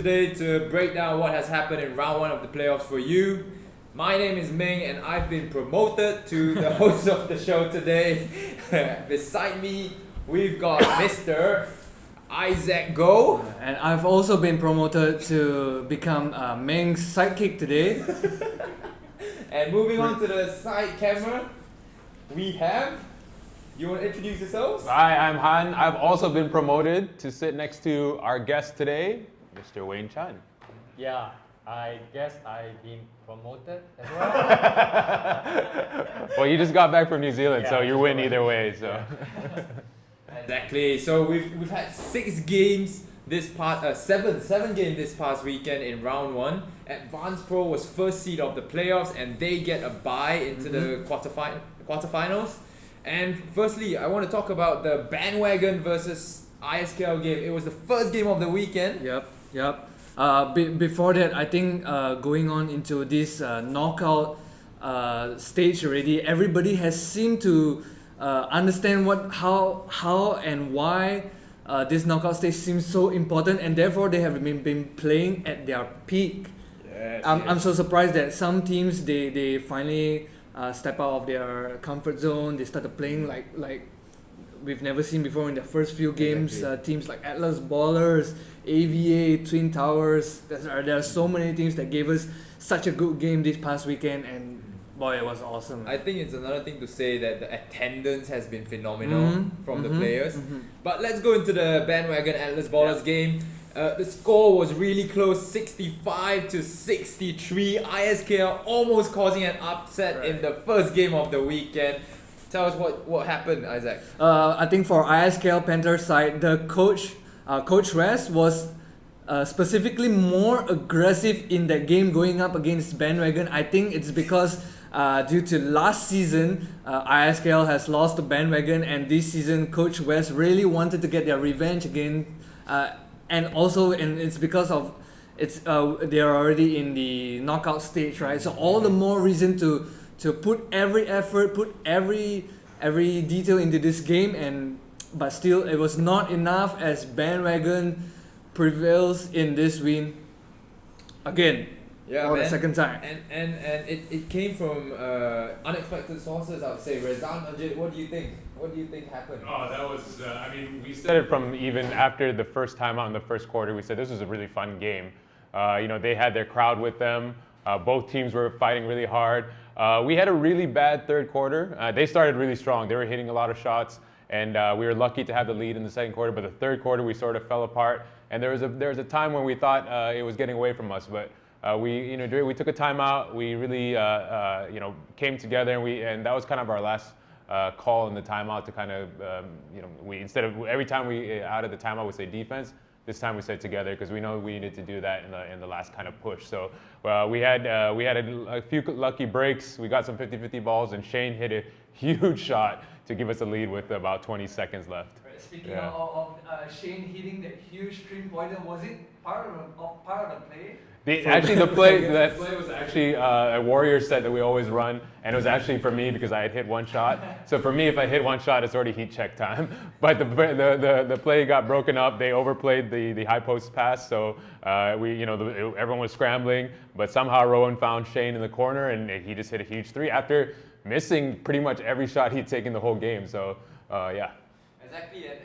today to break down what has happened in round 1 of the playoffs for you. My name is Ming and I've been promoted to the host of the show today. Beside me, we've got Mr. Isaac Go. And I've also been promoted to become Ming's sidekick today. And moving on to the side camera, we have... You want to introduce yourselves? Hi, I'm Han. I've also been promoted to sit next to our guest today, Mr. Wayne Chan. Yeah, I guess I've been promoted as well. Well, you just got back from New Zealand, so Yeah, you win either way. So. Exactly. So we've had 6 games this past seven games this past weekend in round 1. Advanced Pro was first seed of the playoffs and they get a bye into the quarterfinals. And firstly, I want to talk about the bandwagon versus ISKL game. It was the first game of the weekend. Yep. Before that, I think going on into this knockout stage already, everybody has seemed to understand how and why this knockout stage seems so important, and therefore they have been playing at their peak. I'm so surprised that some teams they finally step out of their comfort zone. They started playing like we've never seen before in their first few games. Exactly. Teams like Atlas Ballers, AVA, Twin Towers. There are so many teams that gave us such a good game this past weekend, and boy, it was awesome. I think it's another thing to say that the attendance has been phenomenal from the players. But let's go into the bandwagon Atlas Ballers game. The score was really close, 65-63. ISKL almost causing an upset in the first game of the weekend. Tell us what happened, Isaac. I think for ISKL Panthers side, the coach Rez was specifically more aggressive in that game going up against Bandwagon. I think it's because due to last season, ISKL has lost to Bandwagon, and this season Coach West really wanted to get their revenge again. And it's because of they are already in the knockout stage, right? So all the more reason to put every effort, put every detail into this game, but still it was not enough as Bandwagon prevails in this win again. For the second time. And it came from unexpected sources, I would say. Rezhan, what do you think? What do you think happened? Oh, that was, we said it from even after the first time out in the first quarter. We said this was a really fun game. They had their crowd with them. Both teams were fighting really hard. We had a really bad third quarter. They started really strong. They were hitting a lot of shots, and we were lucky to have the lead in the second quarter. But the third quarter, we sort of fell apart. And there was a time when we thought it was getting away from us, but we took a timeout. We really came together, and that was kind of our last call in the timeout to kind of we instead of every time we out of the timeout we say defense. This time we said together because we know we needed to do that in the last kind of push. So we had a few lucky breaks. We got some 50-50 balls, and Shane hit a huge shot to give us a lead with about 20 seconds left. Speaking of Shane hitting that huge 3-pointer, was it part of the play? The play was actually a Warrior set that we always run, and it was actually for me because I had hit one shot. So for me, if I hit one shot, it's already heat check time. But the play got broken up. They overplayed the high post pass, so everyone was scrambling. But somehow Rowan found Shane in the corner, and he just hit a huge 3 after missing pretty much every shot he'd taken the whole game. So yeah. Exactly, and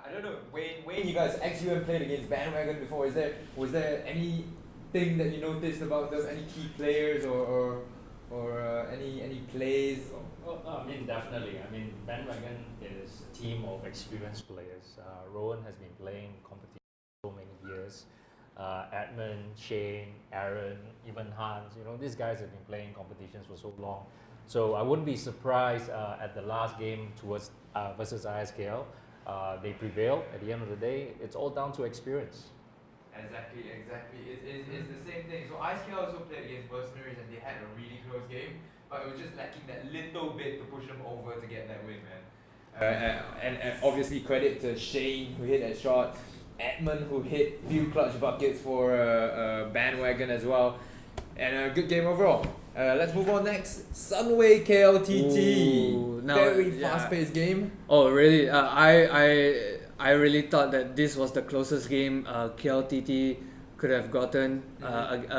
I don't know, Wayne, you guys ex-UM played against Bandwagon before. Was there anything that you noticed about those, any key players or any plays? Definitely. Bandwagon is a team of experienced players. Rowan has been playing competition for so many years. Edmund, Shane, Aaron, even Hans, these guys have been playing competitions for so long. So I wouldn't be surprised at the last game versus ISKL. They prevail. At the end of the day, it's all down to experience. Exactly. It's the same thing. So ISKL also played against Mercenaries and they had a really close game, but it was just lacking that little bit to push them over to get that win, man. And obviously credit to Shane who hit that shot, Edmund who hit few clutch buckets for Bandwagon as well, and a good game overall. Let's move on next. Sunway KLTT. Very fast-paced game. Oh really? I really thought that this was the closest game KLTT could have gotten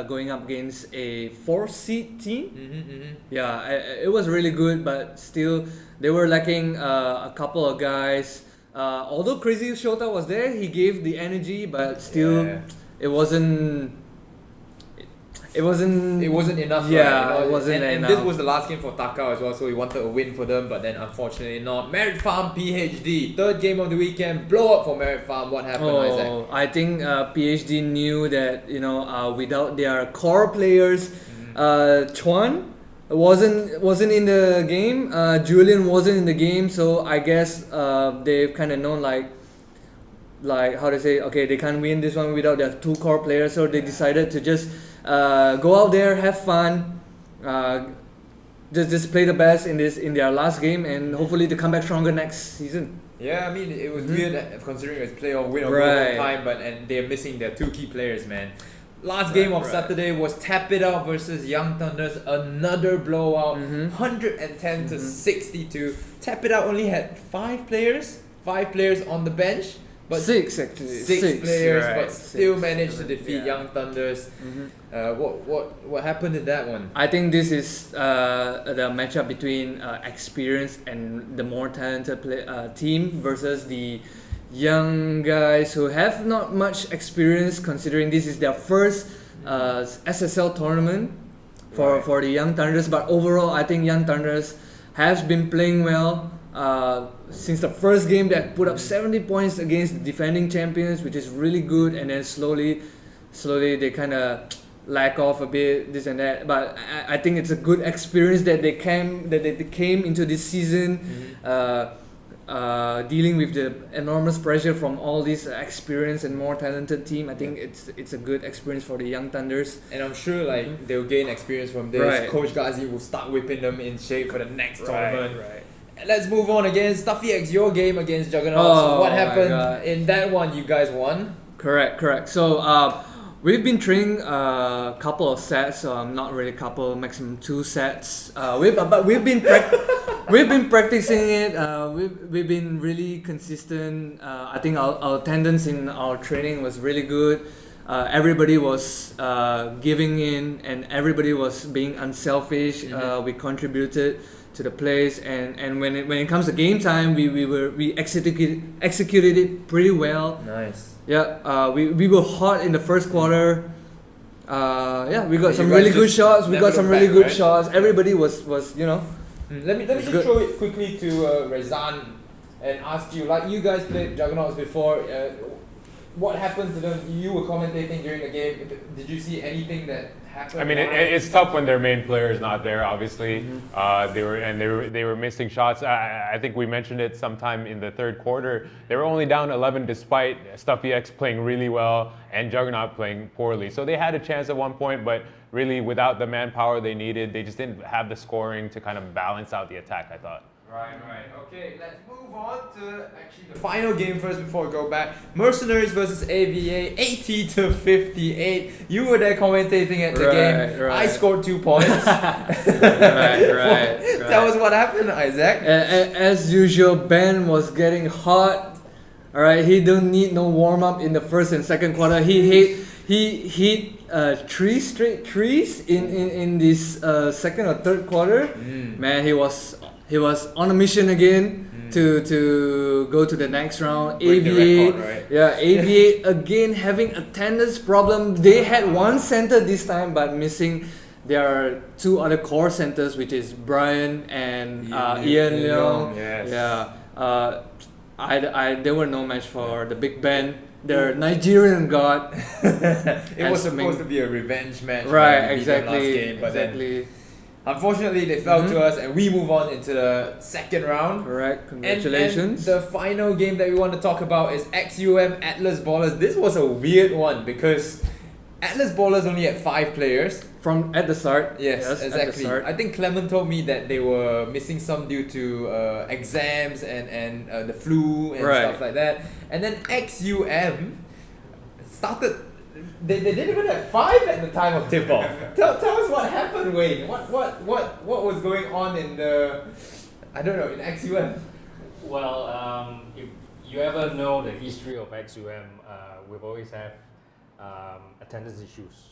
going up against a 4th seed team. Yeah, it was really good, but still they were lacking a couple of guys. Although Crazy Shota was there, he gave the energy, but still it wasn't. It wasn't enough. Yeah, right? it wasn't and enough. this was the last game for Taka as well, so we wanted a win for them, but then unfortunately not. Merit Farm PhD, 3rd game of the weekend, blow up for Merit Farm. What happened, Isaac? I think PhD knew that without their core players, Chuan wasn't in the game. Julian wasn't in the game, so I guess they've kind of known like how to say, okay, they can't win this one without their 2 core players, so they decided to just go out there, have fun, just play the best in their last game, and hopefully to come back stronger next season. Yeah, I mean it was weird considering it's playoff win or go time, and they're missing their 2 key players, man. Last game of Saturday was Tap It Out versus Young Thunders, another blowout, 110 to 62. Tap It Out only had 5 players on the bench. But 6 actually. 6 players, right. but still managed to 7, defeat Young Thunders. What happened in that one? I think this is the matchup between experienced and the more talented team versus the young guys who have not much experience, considering this is their first SSL tournament for the Young Thunders. But overall, I think Young Thunders has been playing well. Since the first game, they put up 70 points against the defending champions, which is really good, and then slowly they kind of lack off a bit, this and that. But I think it's a good experience that they came into this season, dealing with the enormous pressure from all these experienced and more talented team. I think it's a good experience for the Young Thunders, and I'm sure they'll gain experience from this. Right. Coach Ghazi will start whipping them in shape for the next tournament. Right. Let's move on again. Stuffy X, your game against Juggernauts. What happened in that one? You guys won. Correct. So we've been training a couple of sets. Not really couple, maximum 2 sets. We've been practicing it. We've been really consistent. I think our attendance in our training was really good. Everybody was giving in, and everybody was being unselfish. We contributed to the plays, and when it comes to game time, we executed it pretty well. Nice. Yeah, we were hot in the first quarter. We got some really good shots. Shots. Everybody was Let me just throw it quickly to Rezhan and ask you, like you guys played Juggernauts before. What happened to them? You were commentating during the game. Did you see anything that happened? I mean, it's tough when their main player is not there. Obviously, they were missing shots. I think we mentioned it sometime in the 3rd quarter. They were only down 11 despite Stuffy X playing really well and Juggernaut playing poorly. So they had a chance at one point, but really without the manpower they needed, they just didn't have the scoring to kind of balance out the attack, I thought. Right. Okay, let's move on to actually the final game first before we go back. Mercenaries versus AVA, 80 to 58. You were there commentating at the game. Right. I scored 2 points. Right. Tell us what happened, Isaac. As usual, Ben was getting hot. All right, he don't need no warm up in the first and second quarter. He hit 3 straight threes in this second or third quarter. Man, he was on a mission again to go to the next round. Break the record, right? AVA again having attendance problem. They had 1 center this time, but missing their 2 other core centers, which is Brian and Ian Leong. Yes. They were no match for the Big Ben, their Nigerian god. It was supposed to be a revenge match. Right, Last game, but then unfortunately, they fell to us, and we move on into the second round. Correct. Congratulations. And the final game that we want to talk about is XUM Atlas Ballers. This was a weird one because Atlas Ballers only had 5 players. From at the start. Yes, At the exactly. start. I think Clement told me that they were missing some due to exams and the flu and stuff like that. And then XUM started. They didn't even have 5 at the time of tip-off. Tell us what happened, Wayne. What was going on in the, I don't know, in XUM? Well, if you ever know the history of XUM, we've always had attendance issues.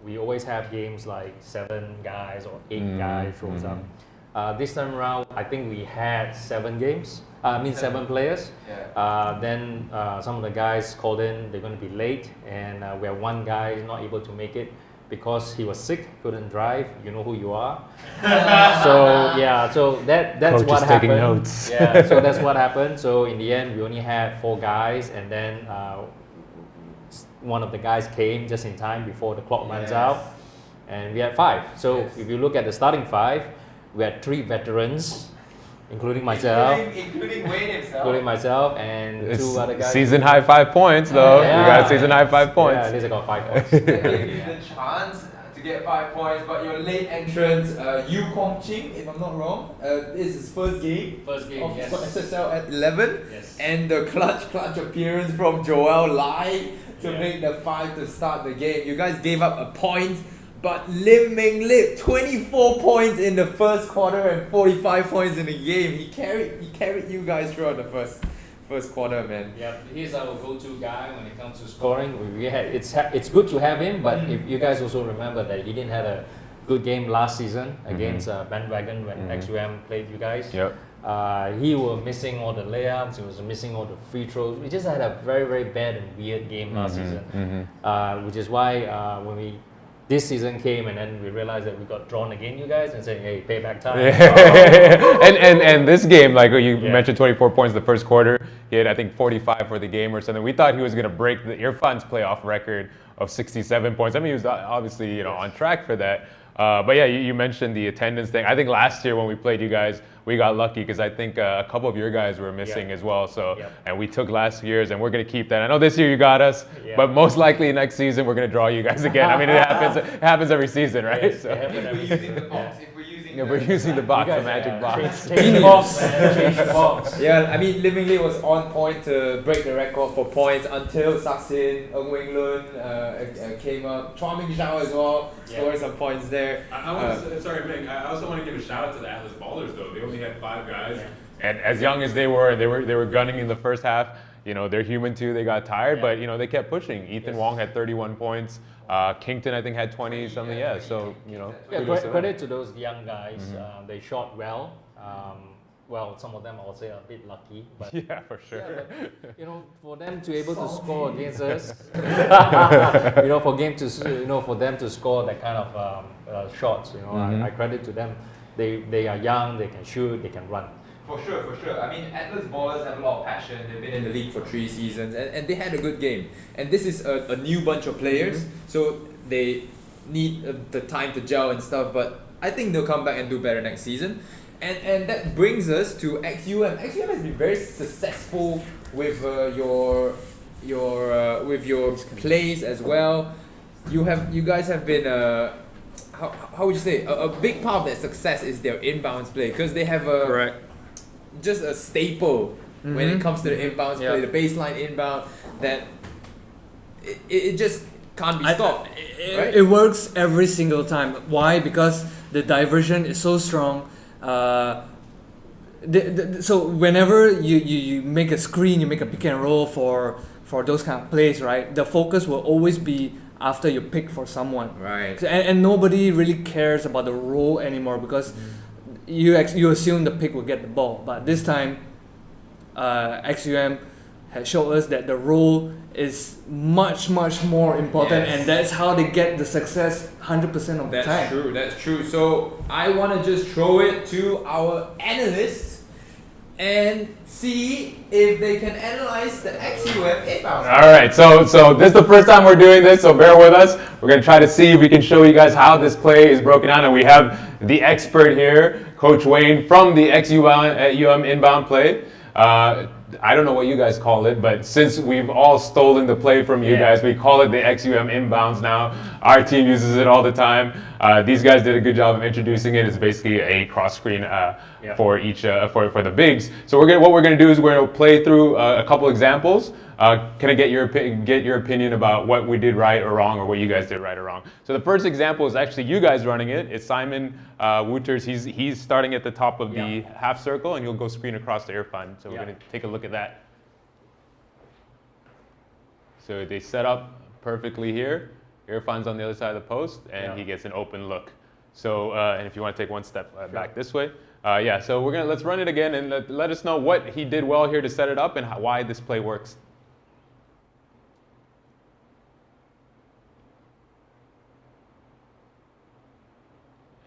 We always have games like 7 guys or 8 guys shows up. This time around, I think we had 7 games. 7 players. Yeah. Then some of the guys called in, they're going to be late, and we have 1 guy not able to make it because he was sick, couldn't drive. You know who you are. So yeah, so that's Coach what is happened. taking notes. Yeah, so that's what happened. So in the end, we only had 4 guys, and then one of the guys came just in time before the clock runs out, and we had 5. So if you look at the starting 5, we had 3 veterans, including myself, including Wayne himself, including myself, and It's 2 other guys. season high 5 points though. Yeah. You got season high 5 points. Yeah, at least I got 5 points. I gave you the chance to get 5 points, but your late entrance, Yu Kong Ching, if I'm not wrong, this is his first game. First game, of yes. SSL at 11, Yes. and the clutch appearance from Joel Lai to make the 5 to start the game. You guys gave up a point, but Lim Meng Lip 24 points in the first quarter and 45 points in the game. He carried you guys throughout the first quarter, man. Yeah, he's our go-to guy when it comes to scoring. It's good to have him, but if you guys also remember that he didn't have a good game last season against Bandwagon when XUM played you guys. Yep. He was missing all the layups, he was missing all the free throws. We just had a very, very bad and weird game last season, which is why when this season came and then we realized that we got drawn again, you guys, and saying, hey, payback time. and this game, like you mentioned, 24 points the first quarter. He had, I think, 45 for the game or something. We thought he was going to break the Irfan's playoff record of 67 points. I mean, he was obviously on track for that. But yeah, you mentioned the attendance thing. I think last year when we played you guys, we got lucky because I think a couple of your guys were missing as well. So and we took last year's, and we're going to keep that. I know this year you got us, but most likely next season we're going to draw you guys again. I mean, it happens every season, right? Yes, So it If we're using the box, we're using the box, You the guys, magic box. Change the box, man. Change the box. Yeah, I mean, Lim Meng Lip was on point to break the record for points until Saksin, Ng Weng Lun came up. Chua Ming Zhao as well, scoring some points there. Sorry, Ming. I also want to give a shout out to the Atlas Ballers though. They only had 5 guys. And as young as they were gunning in the first half. You know, they're human too. They got tired, but they kept pushing. Ethan Wong had 31 points. Kington, I think, had 20 something. Yeah, so Credit to those young guys. They shot well. Well, some of them I would say are a bit lucky, but yeah, for sure. but, for them to able to score against us, for them to score that kind of shots, I credit to them. They are young, they can shoot, they can run. For sure. I mean, Atlas Ballers have a lot of passion. They've been in the league for 3 seasons, and they had a good game. And this is a new bunch of players, so they need the time to gel and stuff. But I think they'll come back and do better next season. And that brings us to XUM. XUM has been very successful with your plays as well. You guys have been how would you say a big part of that success is their inbounds play, because they have just a staple when it comes to the inbounds play, the baseline inbound that it just can't be stopped. Right? It works every single time. Why? Because the diversion is so strong. So whenever you make a screen, you make a pick and roll for those kind of plays, right? The focus will always be after you pick for someone, right? And nobody really cares about the roll anymore, because you assume the pick will get the ball. But this time, XUM has showed us that the roll is much more important, and that's how they get the success 100% of the time. That's true. So I want to just throw it to our analysts and see if they can analyze the XUM inbound. All right, so this is the first time we're doing this, so bear with us. We're going to try to see if we can show you guys how this play is broken down, and we have the expert here, Coach Wayne, from the XUM inbound play. I don't know what you guys call it, but since we've all stolen the play from you guys, we call it the XUM inbounds now. Our team uses it all the time. These guys did a good job of introducing it. It's basically a cross-screen for each for the bigs. So what we're gonna do is we're gonna play through a couple examples. Can I get your opinion about what we did right or wrong, or what you guys did right or wrong? So the first example is actually you guys running it. It's Simon Wooters. He's starting at the top of the half circle, and he'll go screen across to Irfan. So we're gonna take a look at that. So they set up perfectly here. Irfan's on the other side of the post, and he gets an open look. So, and if you want to take one step back this way. So let's run it again, and let us know what he did well here to set it up and why this play works.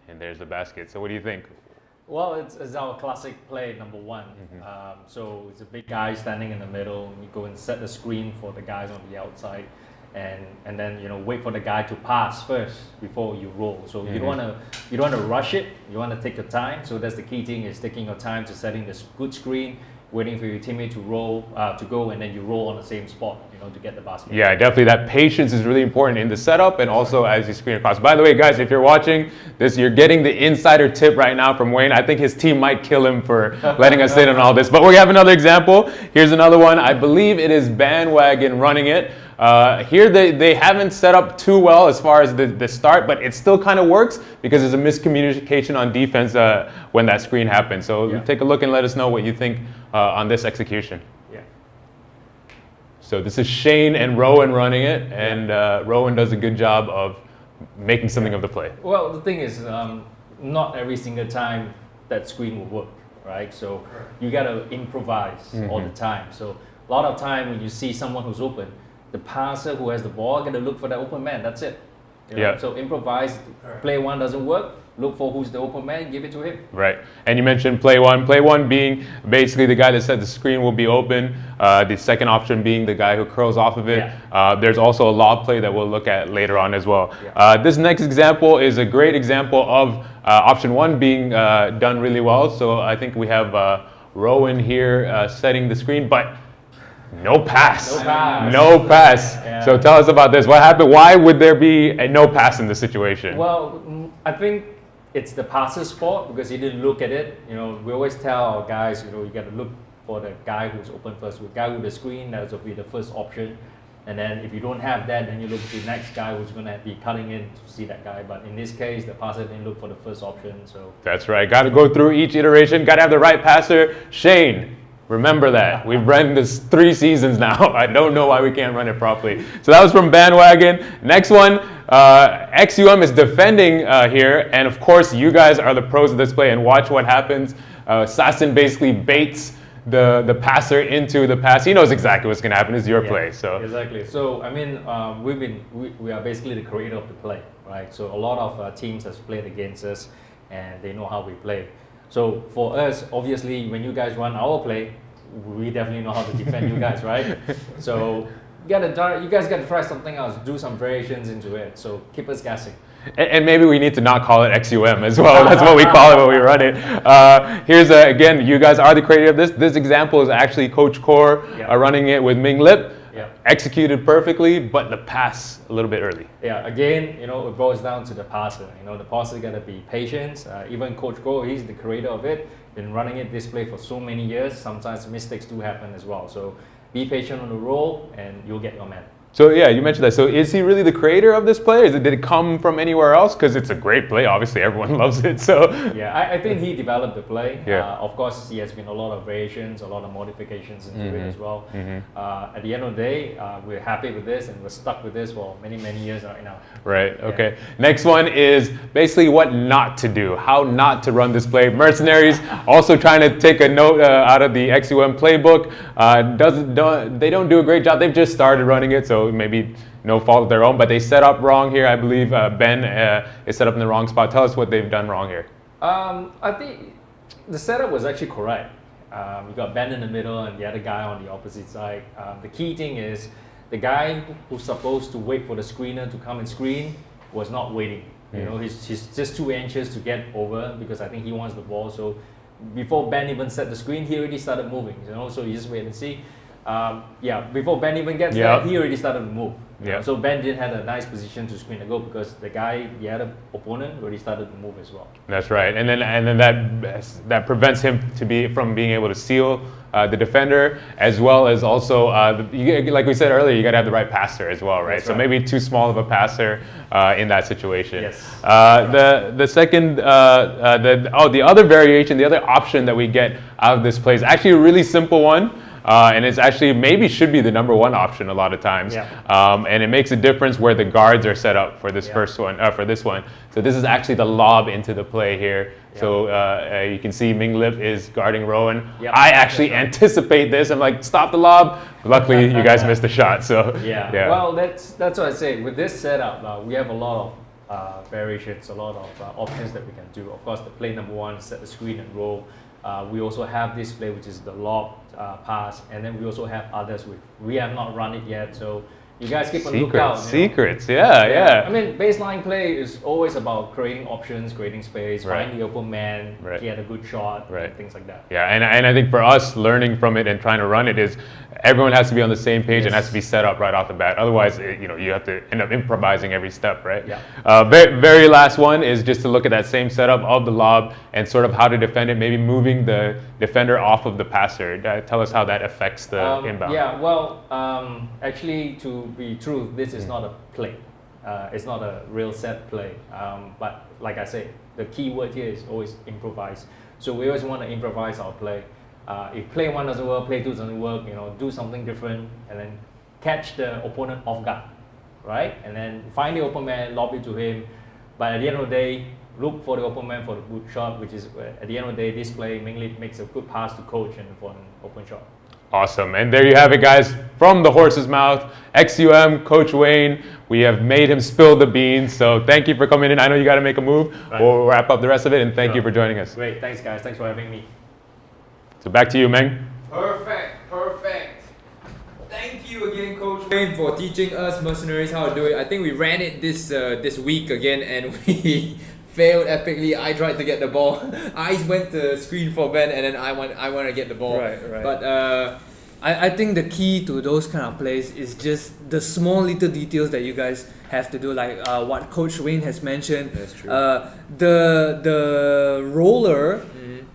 And there's the basket. So what do you think? Well, it's our classic play, number one. So it's a big guy standing in the middle. You go and set the screen for the guys on the outside, and then wait for the guy to pass first before you roll. So you don't want to rush it. You want to take your time. So that's the key thing, is taking your time to setting this good screen, waiting for your teammate to roll to go, and then you roll on the same spot, to get the basket. Yeah, definitely. That patience is really important in the setup and also as you screen across. By the way, guys, if you're watching this, you're getting the insider tip right now from Wayne. I think his team might kill him for letting us in on all this. But we have another example. Here's another one. I believe it is Bandwagon running it. Here they haven't set up too well as far as the start, but it still kind of works because there's a miscommunication on defense when that screen happens. So take a look and let us know what you think on this execution. So this is Shane and Rowan running it, and Rowan does a good job of making something of the play. Well, the thing is, not every single time that screen will work, right? So you got to improvise all the time. So a lot of time when you see someone who's open, the passer who has the ball got to look for the open man. That's it. So improvise. Play one doesn't work. Look for who's the open man, give it to him. Right. And you mentioned play one. Play one being basically the guy that said the screen will be open. The second option being the guy who curls off of it. There's also a lob play that we'll look at later on as well. This next example is a great example of option one being done really well. So I think we have Rowan here setting the screen, but no pass. No pass. So tell us about this. What happened? Why would there be a no pass in this situation? Well, I think it's the passer's fault because he didn't look at it. We always tell our guys, you got to look for the guy who's open first. The guy with the screen, that will be the first option. And then if you don't have that, then you look at the next guy who's going to be cutting in to see that guy. But in this case, the passer didn't look for the first option. So that's right. Got to go through each iteration. Got to have the right passer. Shane, remember that. We've run this 3 seasons now. I don't know why we can't run it properly. So that was from Bandwagon. Next one, XUM is defending here. And of course, you guys are the pros of this play. And watch what happens. Sasson basically baits the passer into the pass. He knows exactly what's going to happen. It's your play. So exactly. So I mean, we are basically the creator of the play, right? So a lot of teams has played against us, and they know how we play. So for us, obviously, when you guys run our play, we definitely know how to defend you guys, right? So you guys got to try something else, do some variations into it. So keep us guessing. And maybe we need to not call it XUM as well. That's what we call it when we run it. Here's again, you guys are the creator of this. This example is actually Coach Core running it with Ming Lip. Executed perfectly, but the pass a little bit early. Again, it boils down to the passer. The passer got to be patient. Even Coach Core, he's the creator of it. Been running it this play for so many years. Sometimes mistakes do happen as well. So be patient on the roll, and you'll get your man. So yeah, you mentioned that. So is he really the creator of this play? Did it come from anywhere else? Because it's a great play. Obviously, everyone loves it. So I think he developed the play. Of course, he has been a lot of variations, a lot of modifications into it as well. At the end of the day, we're happy with this, and we're stuck with this for many years right now. Right. Okay. Next one is basically what not to do. How not to run this play. Mercenaries also trying to take a note out of the XUM playbook. They don't do a great job. They've just started running it, so maybe no fault of their own, but they set up wrong here. I believe Ben is set up in the wrong spot. Tell us what they've done wrong here. I think the setup was actually correct. You got Ben in the middle and the other guy on the opposite side. The key thing is the guy who's supposed to wait for the screener to come and screen was not waiting. He's just too anxious to get over because I think he wants the ball. So before Ben even set the screen, he already started moving. So you just wait and see. Before Ben even gets there, he already started to move. Yeah. So Ben did have a nice position to screen the goal because the other opponent already started to move as well. That's right, and then that prevents him from being able to seal the defender, as well as also like we said earlier, you got to have the right passer as well, right? That's So right. maybe too small of a passer in that situation. Yes. The second the other variation, the other option that we get out of this play is actually a really simple one. And it's actually maybe should be the number one option a lot of times. Yeah. And it makes a difference where the guards are set up for this first one, for this one. So this is actually the lob into the play here. Yeah. So you can see Ming Lip is guarding Rowan. Yeah, I actually anticipate this. I'm like, stop the lob. Luckily, you guys missed the shot. So Yeah. Well, that's what I say. With this setup, we have a lot of variations, a lot of options that we can do. Of course, the play number one, set the screen and roll. We also have this play, which is the lob pass, and then we also have others. We have not run it yet, so you guys keep a lookout. Secrets, yeah. I mean, baseline play is always about creating options, creating space, Right. find the open man, Right. get a good shot, Right. things like that. Yeah, and I think for us, learning from it and trying to run it is everyone has to be on the same page and Yes. has to be set up right off the bat. Otherwise, you have to end up improvising every step, right? Yeah. Very last one is just to look at that same setup of the lob and sort of how to defend it, maybe moving the defender off of the passer. Tell us how that affects the inbound. Yeah, well, actually, to be true, this is not a play. It's not a real set play. But like I said, the key word here is always improvise. So we always want to improvise our play. If play one doesn't work, play two doesn't work, do something different and then catch the opponent off guard, right? And then find the open man, lob it to him. But at the end of the day, look for the open man for the good shot, which is at the end of the day, this play mainly makes a good pass to coach and for an open shot. Awesome. And there you have it, guys. From the horse's mouth, XUM, Coach Wayne. We have made him spill the beans. So thank you for coming in. I know you got to make a move. Right. We'll wrap up the rest of it. And thank Sure. you for joining us. Great, thanks guys, thanks for having me. So back to you, Meng. Perfect. Thank you again, Coach Wayne, for teaching us mercenaries how to do it. I think we ran it this week again, and we failed epically. I tried to get the ball. I went to screen for Ben, and then I want to get the ball. Right. But I think the key to those kind of plays is just the small little details that you guys have to do, like what Coach Wayne has mentioned. That's true. The roller,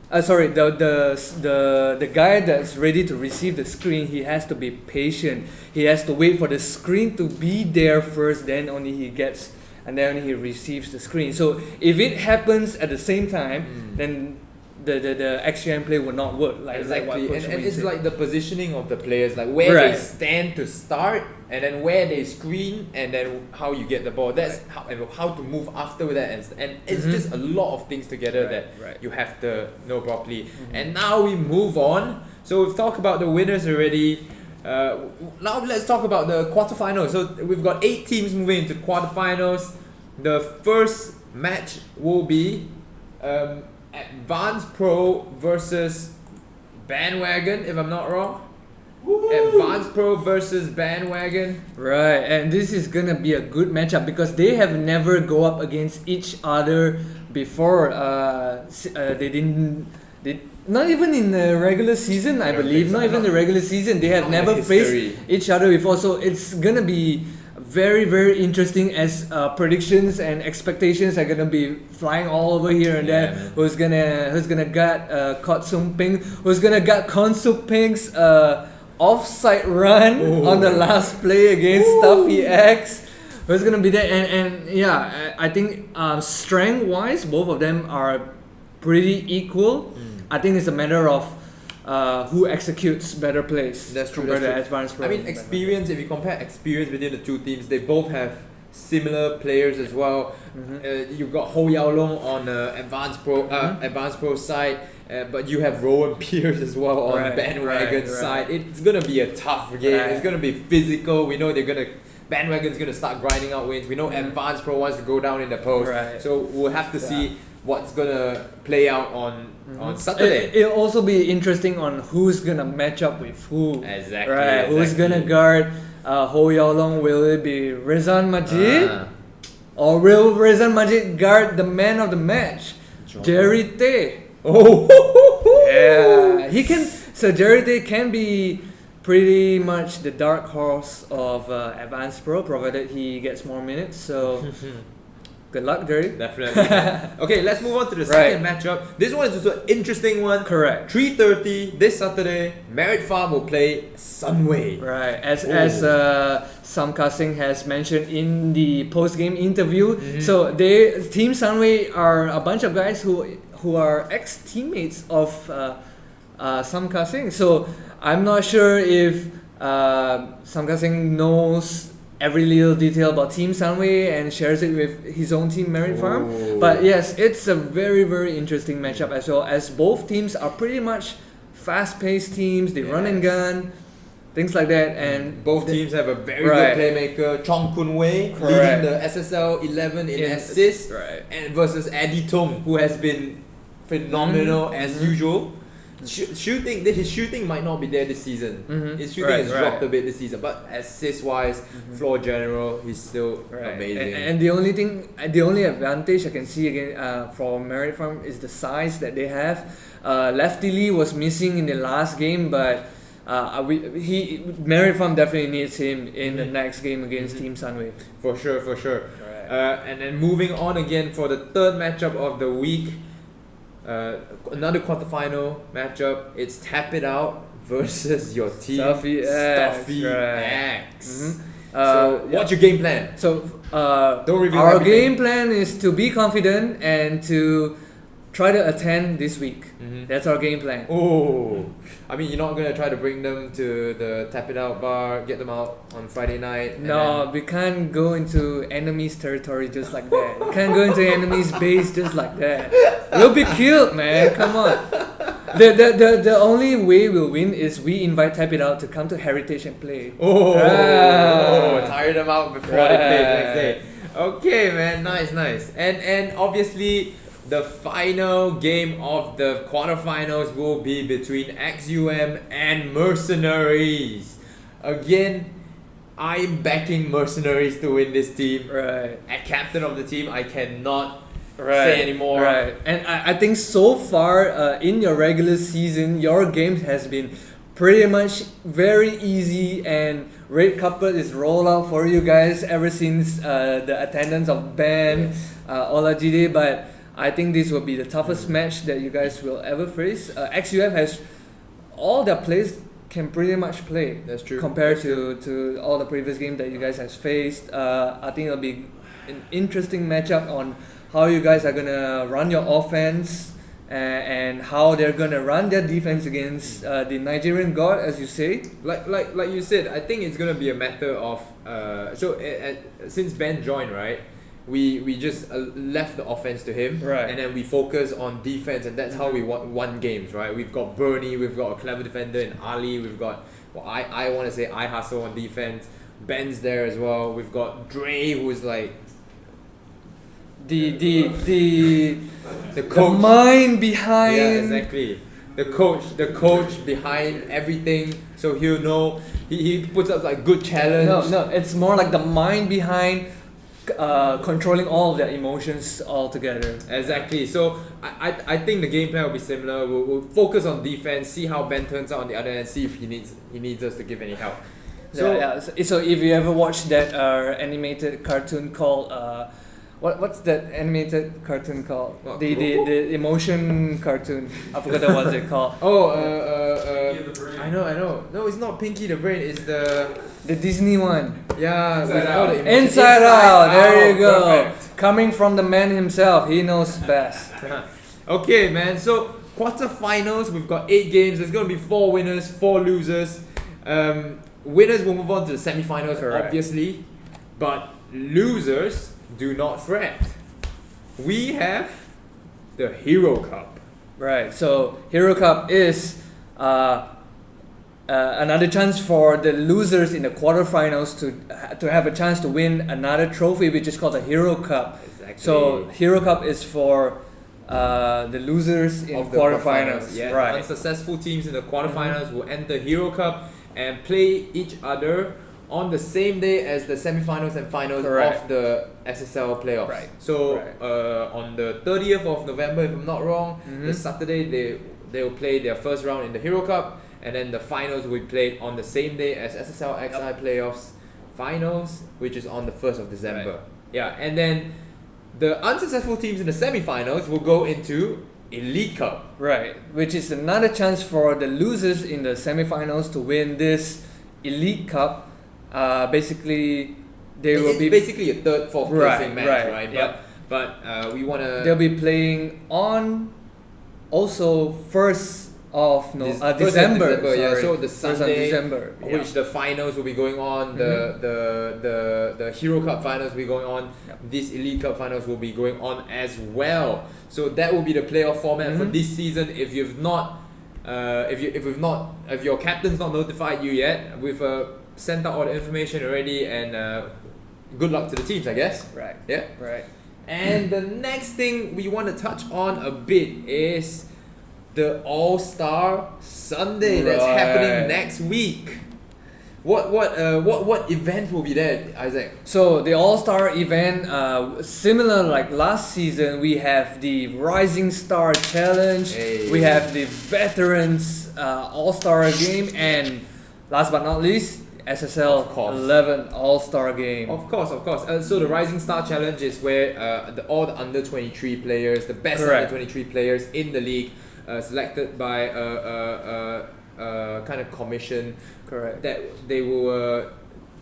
the guy that's ready to receive the screen, he has to be patient. He has to wait for the screen to be there first, then only he gets, and then he receives the screen. So if it happens at the same time, then the XGM play will not work. exactly, what Coach and Wayne it's said. like the positioning of the players, like where they Right. stand to start, and then where they screen, and then how you get the ball. That's how to move after that, and it's just a lot of things together that you have to know properly. And now we move on. So we've talked about the winners already. Now let's talk about the quarterfinals. So we've got 8 teams moving into quarterfinals. The first match will be Advanced Pro versus Bandwagon, if I'm not wrong. Advanced Pro versus Bandwagon. Right, and this is gonna be a good matchup because they have never go up against each other before. Not even in the regular season, I believe. Not even the regular season. They have never faced each other before. So it's gonna be very, very interesting as predictions and expectations are gonna be flying all over here and there. man. Who's gonna gut Kot Sung Ping? Who's gonna gut Kon Suk Ping's offside run on the last play against Stuffy X? Who's gonna be there? And yeah, I think strength wise, both of them are pretty equal. I think it's a matter of who executes better plays. That's true. compared That's to true. Advanced Pro. I mean, experience. If you compare experience between the two teams, they both have similar players as well. You've got Ho Yao Long on Advanced Pro side, but you have Rowan Pierce as well on Right, Bandwagon right. side. It's gonna be a tough game. Right. It's gonna be physical. We know Bandwagon's gonna start grinding out wins. We know Advanced Pro wants to go down in the post. Right. So we'll have to see what's gonna play out on Saturday. It'll also be interesting on who's gonna match up with who. Exactly. Right. Who's gonna guard Ho Yao Long? Will it be Rezhan Majid? Or will Rezhan Majid guard the man of the match, Jerry Tay? Oh, Yeah, he can. So Jerry Tay can be pretty much the dark horse of Advanced Pro, provided he gets more minutes. So good luck, Dirty. Definitely. Okay, let's move on to the second matchup. This one is also an interesting one. Correct. 3:30 this Saturday. Merit Farm will play Sunway. Right, as Sam Kasing has mentioned in the post-game interview, so Team Sunway are a bunch of guys who are ex-teammates of Sam Kasing. So I'm not sure if Sam Kasing knows every little detail about Team Sunway and shares it with his own team Merit Farm. But yes, it's a very, very interesting matchup as well, as both teams are pretty much fast-paced teams. They run and gun, things like that, and both teams have a very good playmaker, Chong Kun Wei, leading the SSL 11 in assists, and versus Eddie Tong, who has been phenomenal as usual. His shooting might not be there this season. His shooting has dropped a bit this season, but assist-wise, floor general, he's still amazing. And the only advantage I can see again for Merit Farm is the size that they have. Lefty Lee was missing in the last game, but Merit Farm definitely needs him in the next game against Team Sunway. For sure. And then moving on again for the third matchup of the week. Another quarterfinal matchup. It's Tap It Out versus your team Stuffy X. So what's your game plan? So don't reveal our everything. game plan is to be confident and to try to attend this week. That's our game plan. Oh, I mean, you're not gonna try to bring them to the Tap It Out bar, get them out on Friday night? No, we can't go into enemy's territory just like that. We can't go into enemy's base just like that. We'll be killed, man. Come on. The only way we'll win is we invite Tap It Out to come to Heritage and play. Tire them out before they play the next day. Okay, man, nice. And obviously, the final game of the quarterfinals will be between XUM and Mercenaries. Again, I'm backing Mercenaries to win this team. As captain of the team, I cannot say anymore. And I think so far in your regular season, your game has been pretty much very easy, and red carpet is rolled out for you guys ever since the attendance of Ben, Olajide, but I think this will be the toughest match that you guys will ever face. XUF has all their players can pretty much play. That's true. Compared to all the previous games that you guys have faced. I think it'll be an interesting matchup on how you guys are gonna run your offense and how they're gonna run their defense against the Nigerian God, as you say. Like you said, I think it's gonna be a matter of since Ben joined, right? We just left the offense to him, and then we focus on defense, and that's how we won games, right? We've got Bernie, we've got a clever defender in Ali, we've got I want to say I hustle on defense. Ben's there as well. We've got Dre, who's like the coach, the mind behind. Yeah, exactly. The coach behind everything, so he'll know. He puts up like good challenge. No, it's more like the mind behind controlling all of their emotions all together. Exactly. So I think the game plan will be similar. We'll focus on defense, see how Ben turns out on the other end, see if he needs us to give any help. So if you ever watched that animated cartoon called what's that animated cartoon called? What, the emotion cartoon. I forgot what it called. I know. No, it's not Pinky the Brain. It's the Disney one. Yeah, Inside Out. There you go. Perfect. Coming from the man himself, he knows best. Okay, man. So quarterfinals, we've got 8 games. There's gonna be 4 winners, 4 losers. Winners will move on to the semi-finals, obviously, but losers do not fret. We have the Hero Cup. Right. So Hero Cup is another chance for the losers in the quarterfinals to have a chance to win another trophy, which is called the Hero Cup. Exactly. So Hero Cup is for the losers in of the quarterfinals. Yeah, right. unsuccessful teams in the quarterfinals will enter Hero Cup and play each other on the same day as the semifinals and finals of the SSL playoffs. Right. So on the 30th of November, if I'm not wrong, the Saturday they will play their first round in the Hero Cup, and then the finals will be played on the same day as SSL XI playoffs finals, which is on the 1st of December. Right. Yeah, and then the unsuccessful teams in the semi-finals will go into Elite Cup. Right, which is another chance for the losers in the semi-finals to win this Elite Cup. Basically, It's basically a third, fourth placing match, right? Yeah. But we wanna. They'll be playing on also first of First of December. yeah. Sorry. So the First of Sunday, December, yeah. which the finals will be going on. The Hero Cup finals will be going on. Yep. This Elite Cup finals will be going on as well. So that will be the playoff format for this season. If you've not, if your captain's not notified you yet, we've sent out all the information already, and good luck to the teams, I guess. Right. Yeah. Right. And the next thing we want to touch on a bit is the All-Star Sunday that's happening next week. What event will be there, Isaac? So the All-Star event, similar like last season, we have the Rising Star Challenge, Hey. we have the Veterans All-Star Game, and last but not least, SSL Of course. 11 All-Star Game. Of course. So the Rising Star Challenge is where all the under 23 players, the best Correct. under 23 players in the league, selected by a kind of commission. Correct. That they will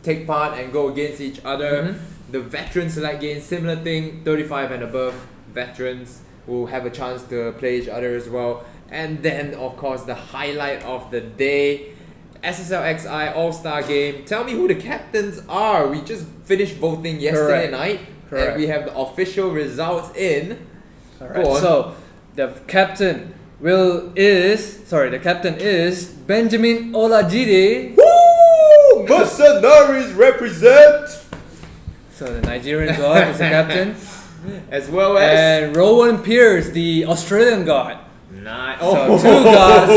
take part and go against each other. Mm-hmm. The Veterans Select Game, similar thing, 35 and above veterans will have a chance to play each other as well. And then, of course, the highlight of the day, SSL XI All-Star Game. Tell me who the captains are. We just finished voting yesterday Correct. night. Correct. And we have the official results in. Alright, Go on. so the captain the captain is Benjamin Olajide. Woo! Mercenaries represent! So the Nigerian god is the captain. As well as... And Rowan Pierce, the Australian god. Nice. So two gods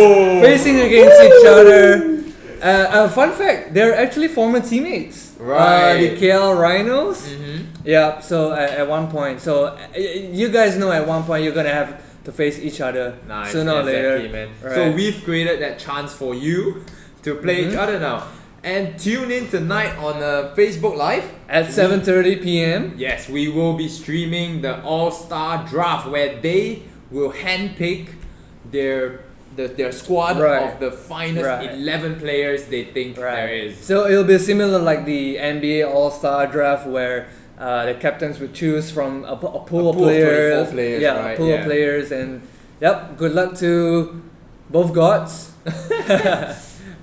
facing against each other. Fun fact, they're actually former teammates. Right. The KL Rhinos. Mhm. Yeah, so at one point. So you guys know at one point you're going to have to face each other Nice, sooner or later. exactly, man. Right. So we've created that chance for you to play each other now. And tune in tonight on Facebook Live. At 7:30 p.m. Yes, we will be streaming the All-Star Draft where they will handpick their squad Right. of the finest Right. 11 players they think there is. So it'll be similar like the NBA All-Star Draft where the captains would choose from a pool of pool of 24 players. players, Yeah, right, a pool yeah. of players, and yep, good luck to both gods.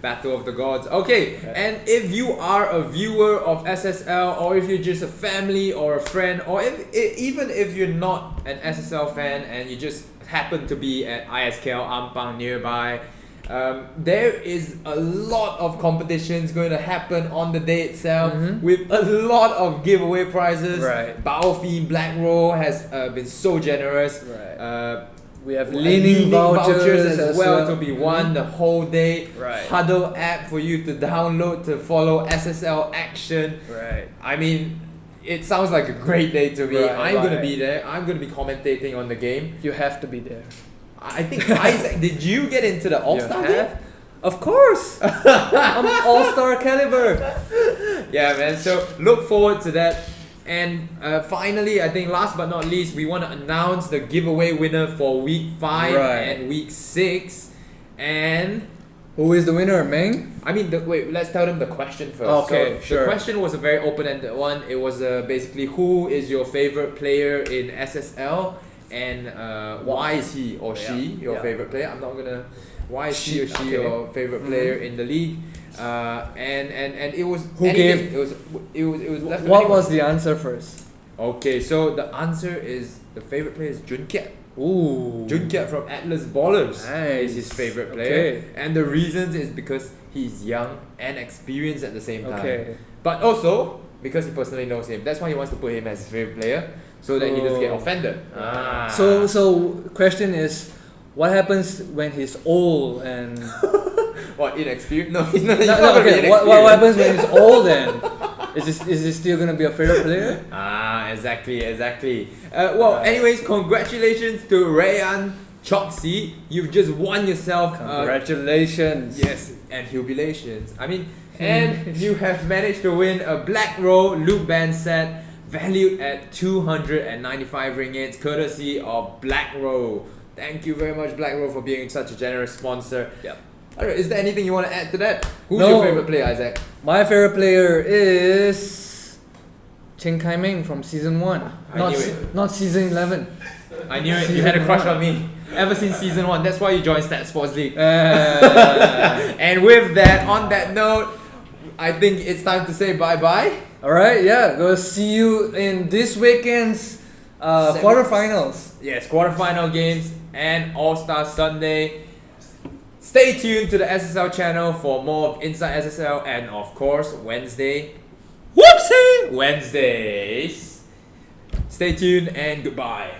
Battle of the Gods. Okay, and if you are a viewer of SSL, or if you're just a family or a friend, or even if you're not an SSL fan and you just happen to be at ISKL Ampang nearby, there is a lot of competitions going to happen on the day itself with a lot of giveaway prizes. Right. Battlefield Black Row has been so generous. Right. We have Leaning leaning vouchers as well to be won the whole day. Right. Huddle app for you to download to follow SSL action. Right. I mean, it sounds like a great day to me. Right, I'm gonna right. be there. I'm gonna be commentating on the game. You have to be there. I think Isaac, did you get into the All-Star You game? have? Of course. I'm All-Star caliber. Yeah, man. So look forward to that. And finally, I think last but not least, we want to announce the giveaway winner for week 5 Right. and week 6. And Who is the winner, Meng? I mean, wait, let's tell them the question first. Okay, so sure. The question was a very open-ended one. It was basically, who is your favorite player in SSL, and why is he or she your favorite player? I'm not gonna. Why is he or she Okay. your favorite player in the league? And it was Who anything. gave- it was left to What anyone. was the answer first? Okay, so the answer is the favorite player is Jun Kiat. Ooh. Jun Kiat from Atlas Ballers is his Nice. favorite player. Okay. And the reasons is because he's young and experienced at the same time. Okay. But also because he personally knows him. That's why he wants to put him as his favorite player, so that he doesn't get Oh. offended. So question is, what happens when he's old and What, inexperienced? No, he's not. He's no, not gonna be okay, what inexperienced. happens when he's old then? Is he still gonna be a favorite player? Exactly. Well, Right. anyways, congratulations to Rezhan, Choxy, you've just won yourself. Congratulations. Yes, and jubilations. I mean, and you have managed to win a Black Row Loop Band set valued at 295 ringgits, courtesy of Black Row. Thank you very much, Black Row, for being such a generous sponsor. Yep. Alright, is there anything you want to add to that? Who's No. your favorite player, Isaac? My favorite player is Chen Kai-ming from season 1. I knew it. Not season 11. I knew it. You had a crush on me ever since season 1. That's why you joined StatSports League. And with that, on that note, I think it's time to say bye-bye. Alright, yeah. We'll see you in this weekend's quarterfinals. Yes, quarterfinal games and All-Star Sunday. Stay tuned to the SSL channel for more of Inside SSL and of course Wednesdays. Stay tuned and goodbye.